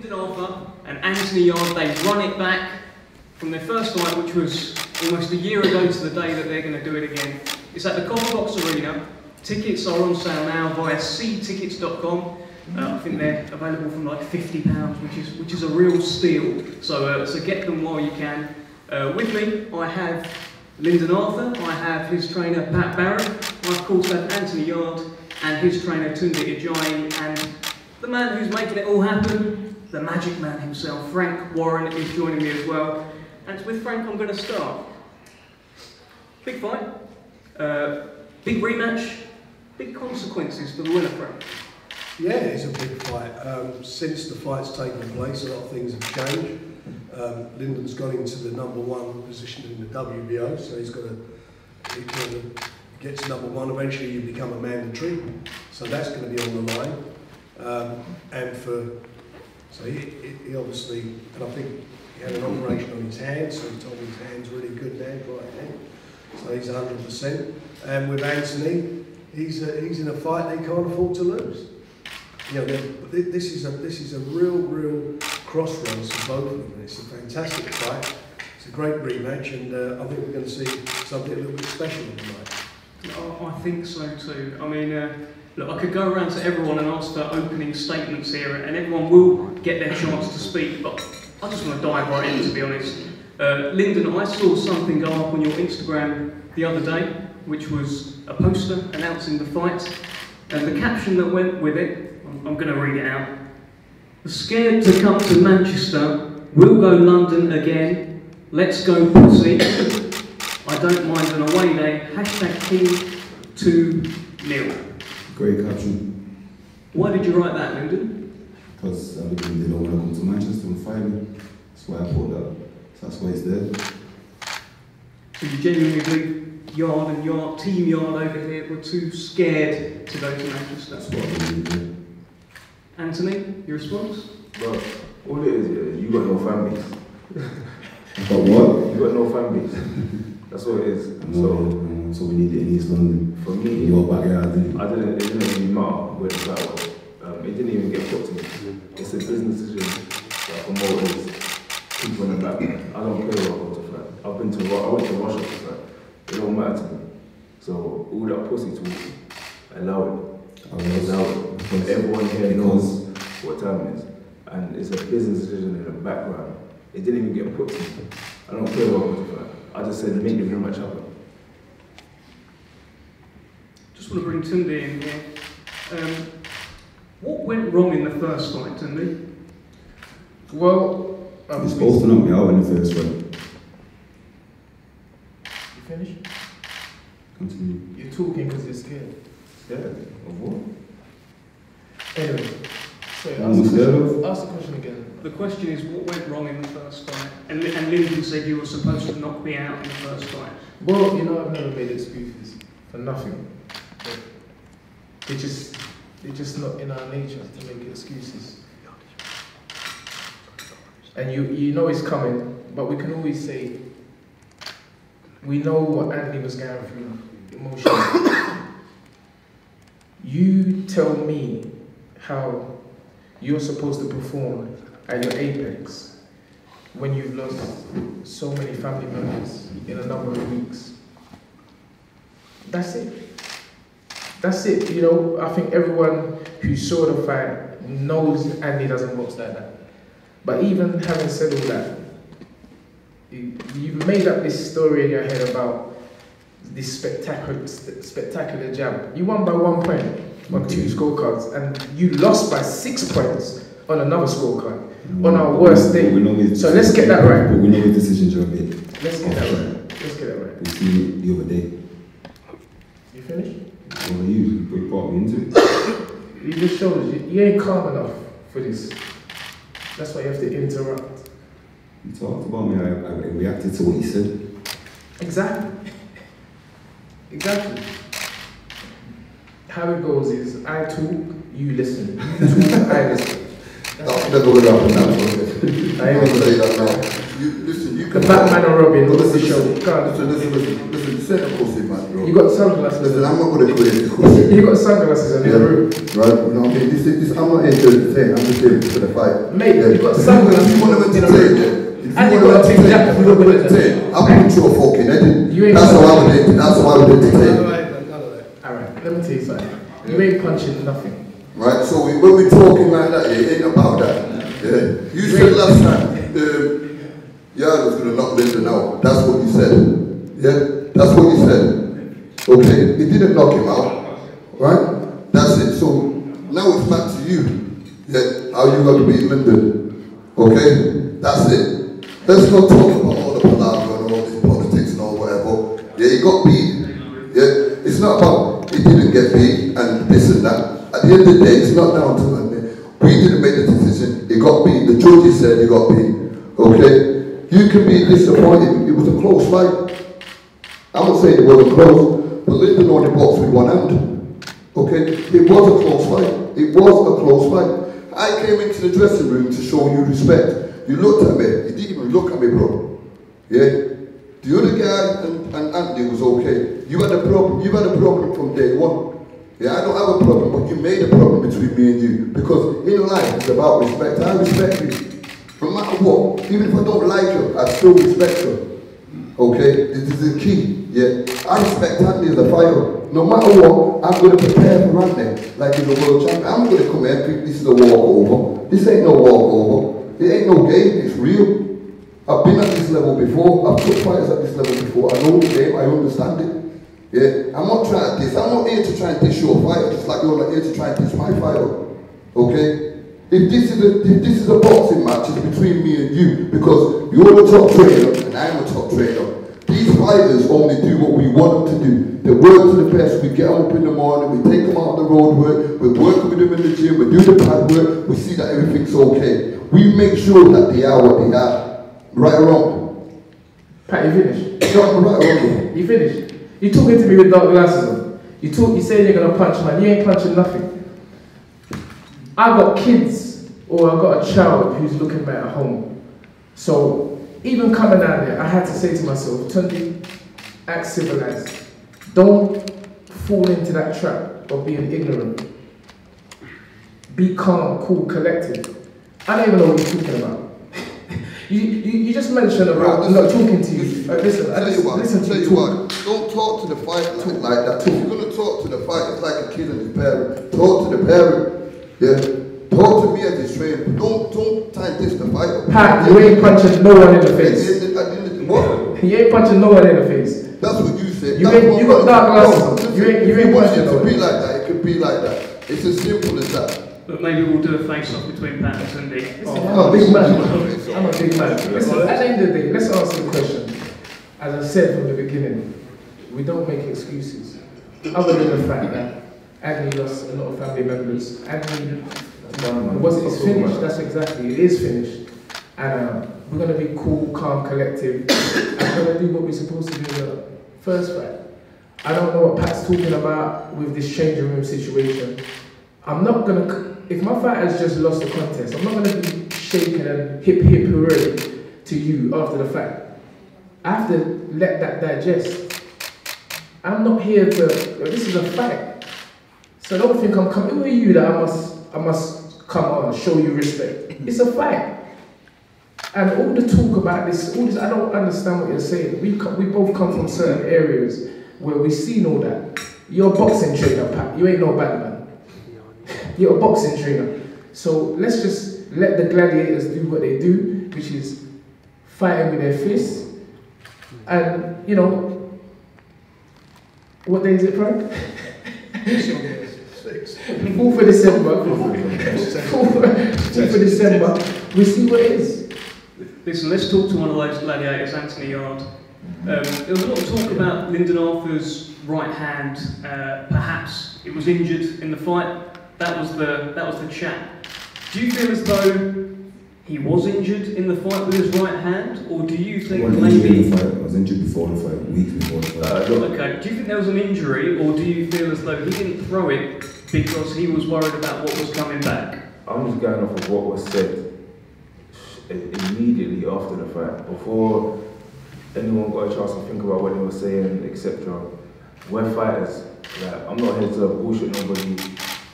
Lyndon Arthur and Anthony Yarde, they run it back from their first fight, which was almost a year ago to the day that they're going to do it again. It's at the Copper Box Arena. Tickets are on sale now via ctickets.com. I think they're available from like £50, which is a real steal. So get them while you can. With me, I have Lyndon Arthur, I have his trainer Pat Barrett, I of course have Anthony Yarde and his trainer Tunde Ajayi, and the man who's making it all happen, the magic man himself, Frank Warren, is joining me as well. And with Frank I'm going to start. Big fight, big rematch, big consequences for the winner, Frank. Yeah, it's a big fight. Since the fight's taken place, a lot of things have changed. Lyndon's gone into the #1 position in the WBO, so he's got to get to #1. Eventually, you become a mandatory, so that's going to be on the line. So he obviously, and I think he had an operation on his hand, so he told me his hand's really good now, right hand. So he's 100%. And with Anthony, he's in a fight they can't afford to lose. You know, this is a real crossroads for both of them. It's a fantastic fight. It's a great rematch, and I think we're going to see something a little bit special tonight. I think so too. I mean, look, I could go around to everyone and ask for opening statements here, and everyone will get their chance to speak, but I just want to dive right in, to be honest. Lyndon, I saw something go up on your Instagram the other day, which was a poster announcing the fight, and the caption that went with it, I'm going to read it out. Scared to come to Manchester, we'll go London again, let's go pussy, I don't mind an away day, #King 2-0. Great caption. Why did you write that, Lyndon? Because they don't want to come to Manchester and fight me. That's why I put that. So that's why it's there. So you genuinely believe Yarde and Team Yarde over here were too scared to go to Manchester? That's what I believe, yeah. Anthony, your response? Well, all it is, yeah, you got no fan base. But what? You got no fan base. That's what it is. So we need it in East London. For me, in your backyard, it didn't really matter where the fight was. It didn't even get put to me. It's a business decision that promoters, people in the back. I don't care what I go to fight. I went to Russia to fight. It don't matter to me. So all that pussy talk, allow it. Everyone here knows what time it is, and it's a business decision in the background. It didn't even get put to me. I don't care what I'm going to fight. I just said make the rematch happen. Just want to bring Tunde in here. What went wrong in the first fight, Tunde? Well, you're supposed to knock me out in the first fight. You finished? Continue. You're talking because you're scared. Scared of what? Anyway, sorry, ask the question again. The question is, what went wrong in the first fight? And Lyndon said you were supposed to knock me out in the first fight. Well, you know, I've never made excuses for nothing. It's just not in our nature to make excuses. And you know it's coming, but we can always say, we know what Anthony was going through emotionally. You tell me how you're supposed to perform at your apex when you've lost so many family members in a number of weeks. That's it. That's it. You know, I think everyone who saw the fight knows Andy doesn't box like that. But even having said all that, you've made up this story in your head about this spectacular jab. You won by 1 point on 2 scorecards, and you lost by 6 points on another scorecard on our worst day. So let's get that right. But we know his decisions are a bit. Let's get that right. Let's get that right. We see it the other day. You finished? What are you brought me into it. You just showed us you ain't calm enough for this. That's why you have to interrupt. You talked about me, I reacted to what you said. Exactly. Exactly. How it goes is, I talk, you listen. You talk, I listen. That's never going to happen now. I ain't going to say that now. Listen, you The Batman and Robin, what's the show? Listen, the centre pussy, man, bro. You got sunglasses. Listen, I'm not going to go into pussy. You got sunglasses in the room. Right, you know what I mean? This, I'm not here to entertain, I'm just here for the fight. Mate, you got sunglasses. If you want to entertain, and you got a big jacket. I'm put you a fucking head. That's how I would entertain. Alright, let me tell you something. You ain't punching nothing. Right, so when we're talking like that, it ain't about that. Yeah. You said last time, Yarde was going to knock Lyndon out. That's what you said. Yeah, that's what you said. Okay, he didn't knock him out. Right? That's it. So now it's back to you. Yeah, how you going to beat Lyndon? Okay, that's it. Let's not talk about all the palaver and all this politics and all whatever. Yeah, he got beat. Yeah, it's not about he didn't get beat and this and that. At the end of the day, it's not down to Lyndon. We didn't make the decision. He got beat. The judges said he got beat. Okay. You can be disappointed. It was a close fight. I'm not saying it wasn't close, but Lyndon only boxed with one hand. Okay? It was a close fight. It was a close fight. I came into the dressing room to show you respect. You looked at me. You didn't even look at me, bro. Yeah? The other guy and Anthony was okay. You had a problem. You had a problem from day one. Yeah, I don't have a problem, but you made a problem between me and you. Because in life, it's about respect. I respect you. No matter what, even if I don't like you, I still respect you. Okay? This is the key. Yeah? I respect Andy as a fighter. No matter what, I'm going to prepare for Andy like he's a world champion. I'm going to come here and think this is a walkover. This ain't no walkover. It ain't no game, it's real. I've been at this level before. I've put fighters at this level before. I know the game, I understand it. Yeah? I'm not trying to diss. I'm not here to try and diss your fighter, just like you're not here to try and diss my fighter. Okay? If this is a boxing match, it's between me and you, because you're the top trainer and I'm a top trainer. These fighters only do what we want them to do. They work to the best. We get them up in the morning, we take them out on the road work, we work with them in the gym, we do the pad work, we see that everything's okay. We make sure that they are what they are. Right or wrong? Pat, you finished? No, right or wrong? You finished? You talking to me with dark glasses on. You saying you're gonna punch, man. You ain't punching nothing. I got kids, or I got a child who's looking at me at home. So even coming out there, I had to say to myself, Tunde, act civilized. Don't fall into that trap of being ignorant. Be calm, cool, collected. I don't even know what you're talking about. You just mentioned about I'm not talking to you. Listen to you talk. Don't talk to the fighter like that. If you're going to talk to the fighter, it's like a kid and his parent. Talk to the parent. Yeah. Talk to me as his trainer. Don't try and diss the fighter. Pat, you ain't punching no one in the face. What? You ain't punching no one in the face. That's what you said. You got dark glasses on. You ain't punching no one. It could be like that. It could be like that. It's as simple as that. But maybe we'll do a face-off between Pat and Tunde. I'm a big man. I'm a big man. Listen, at the end of the day, let's answer the question. As I said from the beginning, we don't make excuses. Other than the fact that Agni lost a lot of family members. Agni, it's finished. That's exactly, it is finished. And we're going to be cool, calm, collective. And we're going to do what we're supposed to do in the first fight. I don't know what Pat's talking about with this changing room situation. I'm not going to, if my fighter's just lost the contest, I'm not going to be shaking and hip hooray to you after the fact. I have to let that digest. I'm not here to, this is a fight. So don't think I'm coming with you that I must come on and show you respect. It's a fight. And all the talk about this, I don't understand what you're saying. We both come from certain areas where we've seen all that. You're a boxing trainer, Pat. You ain't no Batman. You're a boxing trainer. So let's just let the gladiators do what they do, which is fighting with their fists. And, you know, what day is it, Frank? 4th of December. 4th of December. We see what it is. Listen, let's talk to one of those gladiators, Anthony Yarde. There was a lot of talk about Lyndon Arthur's right hand. Perhaps it was injured in the fight. That was the chat. Do you feel as though he was injured in the fight with his right hand, or do you think maybe? I was injured before the fight, weeks before the fight. Okay. Do you think there was an injury, or do you feel as though he didn't throw it because he was worried about what was coming back? I'm just going off of what was said immediately after the fight. Before anyone got a chance to think about what they were saying, etc. We're fighters. Like, I'm not here to bullshit nobody.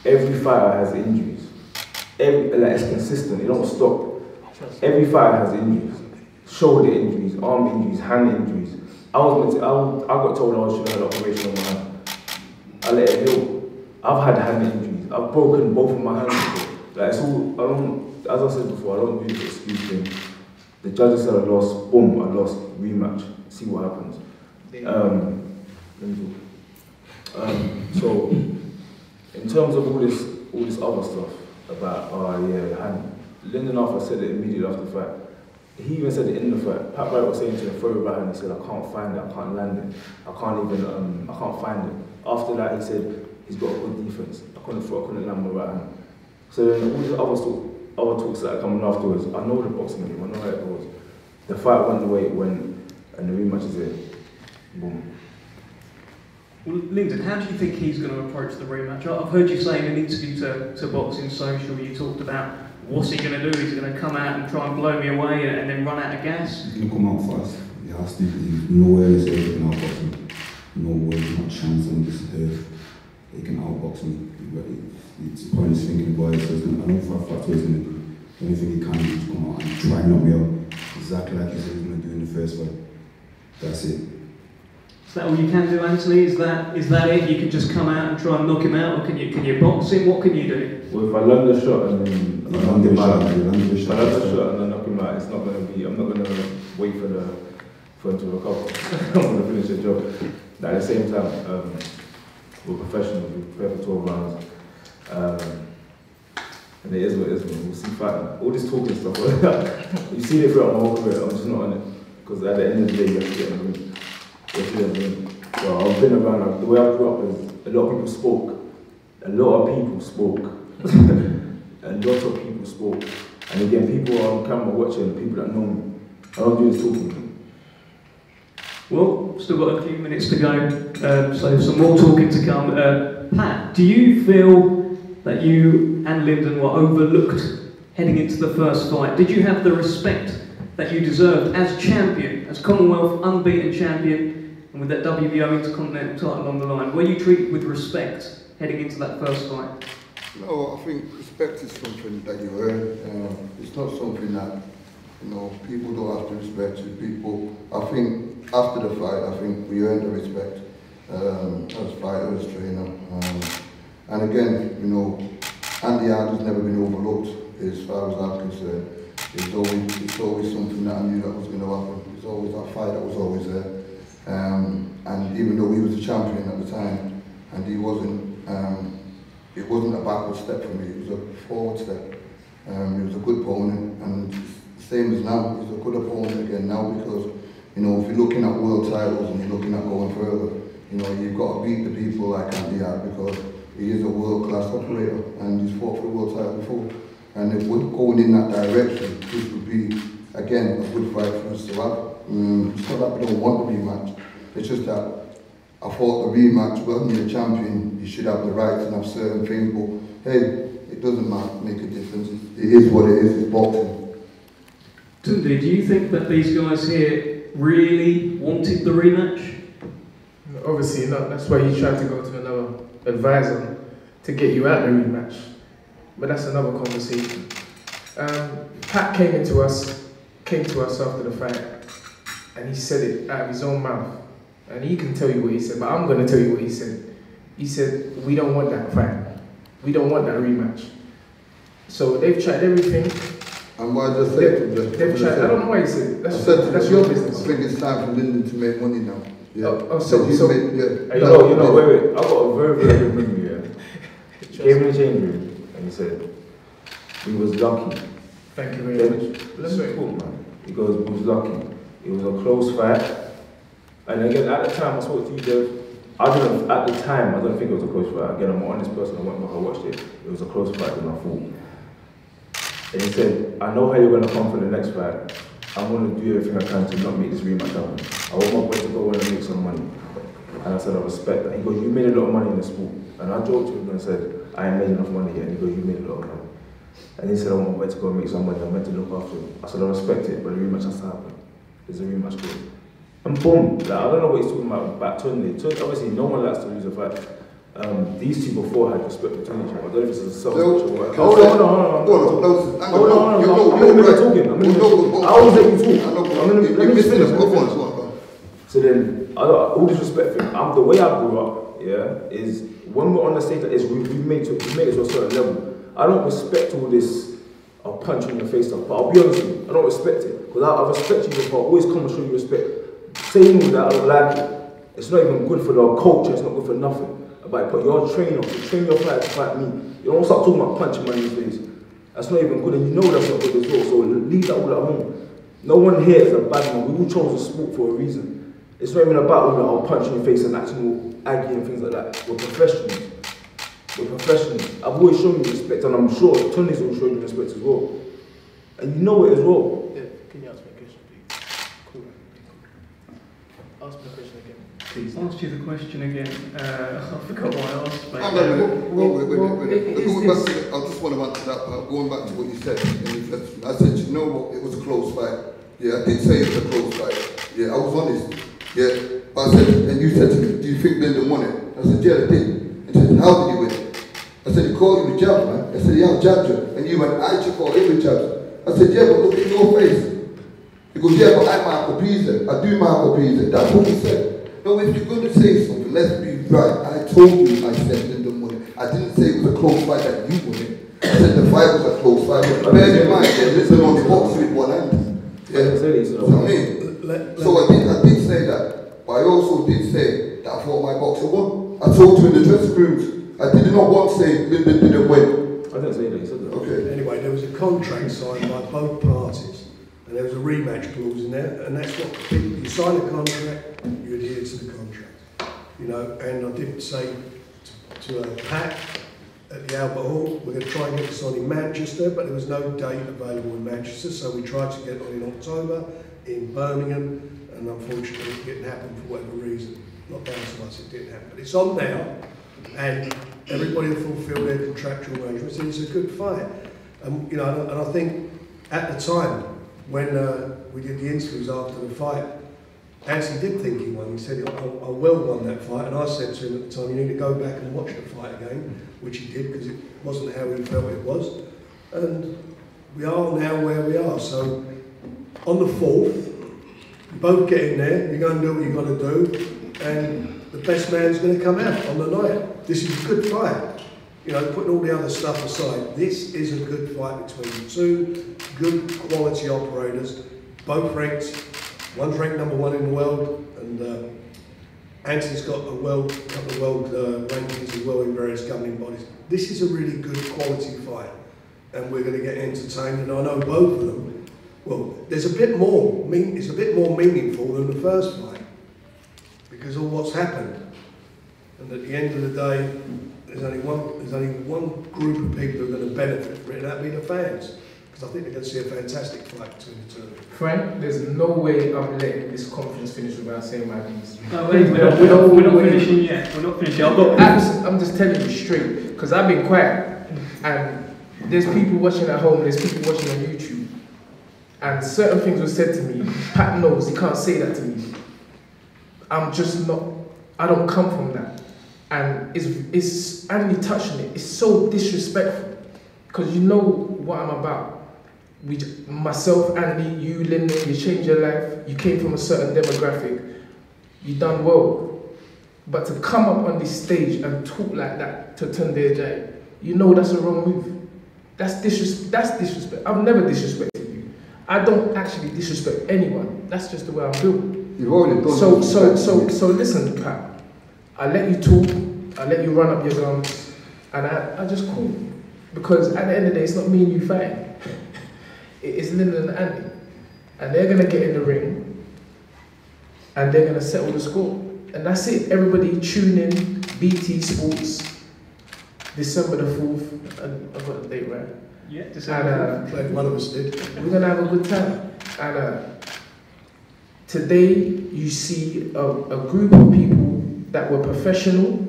Every fighter has injuries. It's consistent, it don't stop. Every fighter has injuries. Shoulder injuries, arm injuries, hand injuries. I got told I was should have an operation on my hand. I let it heal. I've had hand injuries. I've broken both of my hands before. Like, it's all, as I said before, I don't do the excuse thing. The judges said I lost, boom, I lost, rematch, see what happens. So, in terms of all this other stuff about, Lyndon Arthur said it immediately after the fight. He even said it in the fight. Pat Wright was saying to him, throw it back, and he said, I can't find it, I can't land it, I can't find it. After that, he said, he's got a good defense. I couldn't land my right hand. So then all the other talks that are coming afterwards, I know the boxing game, I know how it goes. The fight went the way it went, and the rematch is it. Boom. Well, Lyndon, how do you think he's going to approach the rematch? I've heard you say in an interview to Boxing Social, you talked about what's he going to do? He's going to come out and try and blow me away and then run out of gas? He's going to come out fast. He has to. He's nowhere in this area can outbox me. No way, not a chance on this earth. He can outbox me. It's pointless thinking about it. So I know for a fact what he's going to do. The only thing he can do is come out and try and knock me out. Exactly like he said he's going to do in the first fight. That's it. Is that all you can do, Anthony? Is that it? You can just come out and try and knock him out, or can you box him? What can you do? Well, if I land the shot and then if I land the shot and then knock him out, it's not going to be. I'm not going to wait for him to recover. I'm going to finish the job. At the same time, we're professionals. We prepare for 12 rounds, and it is what it is. We'll see fighting. All this talking stuff. You see it throughout my whole career. I'm just not on it because at the end of the day, you have to get in the ring. So I've been around, like, the way I grew up is a lot of people spoke. A lot of people spoke. And again, people are on camera watching, people that know me. I don't do this talking. Well, still got a few minutes to go, so some more talking to come. Pat, do you feel that you and Lyndon were overlooked heading into the first fight? Did you have the respect that you deserved as champion, as Commonwealth unbeaten champion, and with that WBO Intercontinental title on the line? Were you treated with respect heading into that first fight? No, I think respect is something that you earn. It's not something that, people don't have to respect you. People, I think after the fight, I think we earned the respect as fighter, as trainer. And again, Andy Yarde has never been overlooked as far as I'm concerned. It's always something that I knew that was going to happen. It's always that fight that was always there. And even though he was the champion at the time, and he wasn't, it wasn't a backward step for me, it was a forward step. He was a good opponent, and same as now, he's a good opponent again now because, if you're looking at world titles and you're looking at going further, you've got to beat the people like Andy Yarde because he is a world-class operator and he's fought for the world title before. And if we're going in that direction, this would be, again, a good fight for us to have. It's not that we don't want the rematch, it's just that I thought the rematch, well, you're a champion, you should have the right to have certain things, but hey, it doesn't make a difference. It is what it is, it's boxing. Tunde, do you think that these guys here really wanted the rematch? Obviously not, that's why you tried to go to another advisor to get you out the rematch. But that's another conversation. Pat came to us after the fight, and he said it out of his own mouth. And he can tell you what he said, but I'm going to tell you what he said. He said, we don't want that fight. We don't want that rematch. So they've tried everything. And what I just said to they've tried, I don't know why he said it. That's your business. I think it's time for Lyndon to make money now. Yeah. So wait. I got a very, very good memory here. He came in the change room and he said, he was lucky. Thank you very much. Let's talk, man. He goes, he was lucky. It was a close fight. And again, at the time I spoke to you, Dev, I don't think it was a close fight. Again, I'm an honest person, I went back, I watched it. It was a close fight than I thought. And he said, I know how you're going to come for the next fight. I'm going to do everything I can to not make this rematch happen. I want my boy to go in and make some money. And I said, I respect that. He goes, you made a lot of money in the sport. And I joked to him and said, I ain't made enough money yet. And he goes, you made a lot of money. And he said, I want my boy to go and make some money. I'm meant to look after him. I said, I respect it, but the rematch has to happen. There's a rematch going. And boom, like, I don't know what he's talking about Tunde. Obviously, no one likes to lose a fight. These two before had respect between each other. I don't know if it's a self-switch or what. Hold on. I always let you talk. Let me just finish. So then, all this respect for him. The way I grew up, yeah, is when we're on the stage, we made it to a certain level. I don't respect all this, I'll punch you in the face stuff, but I'll be honest with you, I don't respect it. Because I respect you, but I always come and show you respect. Saying all that, I don't like it. It's not even good for the culture, it's not good for nothing. But you're a trainer, you train your fighter to fight me. You don't start talking about punching man in the face. That's not even good, and you know that's not good as well, so leave that all at home. No one here is a bad man, we all chose the sport for a reason. It's not even about all that, punching your face and acting all aggy and things like that. We're professionals. I've always shown you respect, and I'm sure Tony's will show you respect as well. And you know it as well. Yeah, can you ask me a question, please? Cool. Ask me a question again, please. I'll ask you the question again. I forgot what I asked. Mate. I just want to answer that part. Going back to what you said, I said, you know what, it was a close fight. Yeah, I did say it was a close fight. Yeah, I was honest. Yeah, but I said, and you said to me, do you think Lyndon won it? I said, yeah, I did. He said, how did you win? I said, he called you with jabs, man. I said, yeah, I jabbed you. And you went, I should call him with jabs. I said, yeah, but look at your face. He goes, yeah, but I'm Marco Pisa. I do Marco Pisa. That's what he said. No, if you're going to say something, let's be right. I told you I said Lyndon won it. I didn't say it was a close fight that you won it. I said the fight was a close fight. Bear in mind, Lyndon only boxed with one hand. Yeah, so I mean, so I did say that. But I also did say that I thought my boxer won. I told you in the dressing rooms. I did not once say Lyndon didn't win. I didn't say that, you said that. Okay. Anyway, there was a contract signed by both parties, and there was a rematch clause in there, and that's what you sign a contract, you adhere to the contract. You know, and I did say to Pat at the Albert Hall, we're going to try and get this on in Manchester, but there was no date available in Manchester, so we tried to get it on in October in Birmingham, and unfortunately it didn't happen for whatever reason. Not down to us, it didn't happen. But it's on now, and everybody will fulfil their contractual arrangements, and it's a good fight. You know, and I think at the time when we did the interviews after the fight, Anthony did think he won. He said, I well won that fight, and I said to him at the time, you need to go back and watch the fight again, which he did, because it wasn't how he felt it was. And we are now where we are. So on the 4th, you both get in there, you're going to do what you've got to do, and the best man's going to come out on the night. This is a good fight. You know, putting all the other stuff aside, this is a good fight between two good quality operators, both ranked. One's ranked #1 in the world, and Anthony's got a couple of world rankings as well in various governing bodies. This is a really good quality fight, and we're going to get entertained. And I know both of them. Well, there's a bit more. It's a bit more meaningful than the first fight because of what's happened. And at the end of the day, there's only one group of people who are going to benefit from it, and that'll be the fans. Because I think they're going to see a fantastic fight between the two of them. Frank, there's no way I'm letting this conference finish without saying my piece. No, wait, we're not finishing yet. We're not finishing. I'm just telling you straight, because I've been quiet, and there's people watching at home, there's people watching on YouTube, and certain things were said to me. Pat knows, he can't say that to me. I'm just not, I don't come from that. And it's Anthony touching it, it's so disrespectful, because you know what I'm about. Myself, Andy, you, Lyndon, you changed your life, you came from a certain demographic, you done well. But to come up on this stage and talk like that to Tunde Ajayi, you know that's a wrong move. That's disrespect. I've never disrespected you. I don't actually disrespect anyone. That's just the way I'm built. You've already done so listen, Pat. I let you talk, I let you run up your guns, and I just call. Because at the end of the day, it's not me and you fighting. It's Lyndon and Andy. And they're going to get in the ring, and they're going to settle the score. And that's it. Everybody tune in, BT Sports, December the 4th. I've got the date right. Yeah, December 4th. One of us did. We're going to have a good time. And today, you see a group of people that were professional,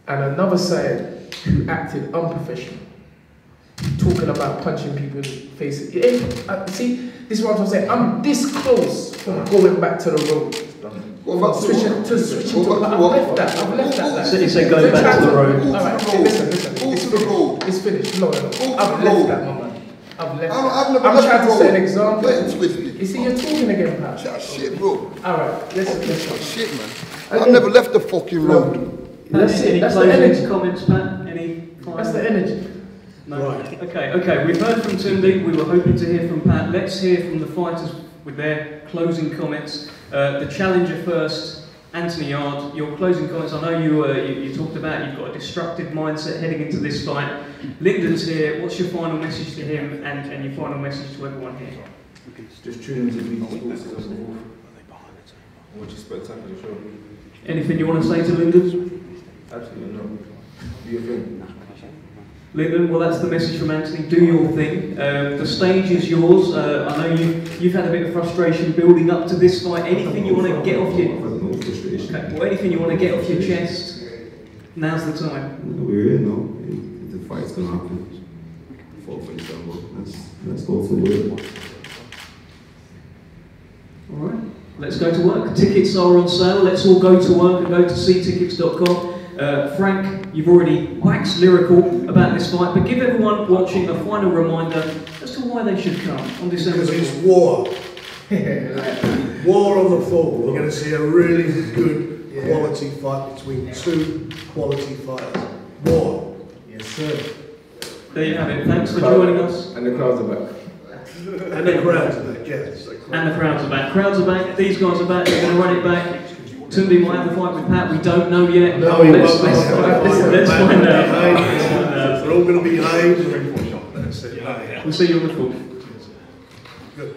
and another side who acted unprofessional. talking about punching people in the face. See, this is what I'm saying. I'm this close from going back to the road. Switching to I've left that. So you say going back to the road. Alright, listen. It's finished. No. I've left that, my man. I've left that. I'm trying to set an example. You see, you're talking again, Pat. Chat shit, bro. Alright, listen. Shit, man. I've never left the fucking road. That's it. Any That's the closing energy. comments, Pat? Any final? That's the energy. No? Right. Okay, we've heard from Tunde, we were hoping to hear from Pat. Let's hear from the fighters with their closing comments. The challenger first, Anthony Yarde, your closing comments. I know you talked about you've got a destructive mindset heading into this fight. Lyndon's here, what's your final message to him and your final message to everyone here? Just tune into these sports as a whole. Which is spectacular show. Anything you want to say to Lyndon? Absolutely not. Do your thing. Lyndon, well that's the message from Anthony, do your thing. The stage is yours. I know you've had a bit of frustration building up to this fight. Anything you want to get off your... anything you want to get off your chest, now's the time. We're here now. The fight's going to happen. 4:27. Let's go for it. Alright, let's go to work. Tickets are on sale. Let's all go to work and go to ctickets.com. Frank, you've already waxed lyrical about this fight, but give everyone watching a final reminder as to why they should come on December. Because it's war. War on the fall. We're going to see a really good quality fight between two quality fighters. War. Yes, sir. There you have it. Thanks for joining us. And the crowds are back. And the crowds are there, yes. And the crowds are back. Crowds are back. These guys are back. They're going to run it back. Tunde might have the fight with Pat. We don't know yet. No, he let's won't. find out. They're all going to behave. That's it. We'll see you on the floor. Good.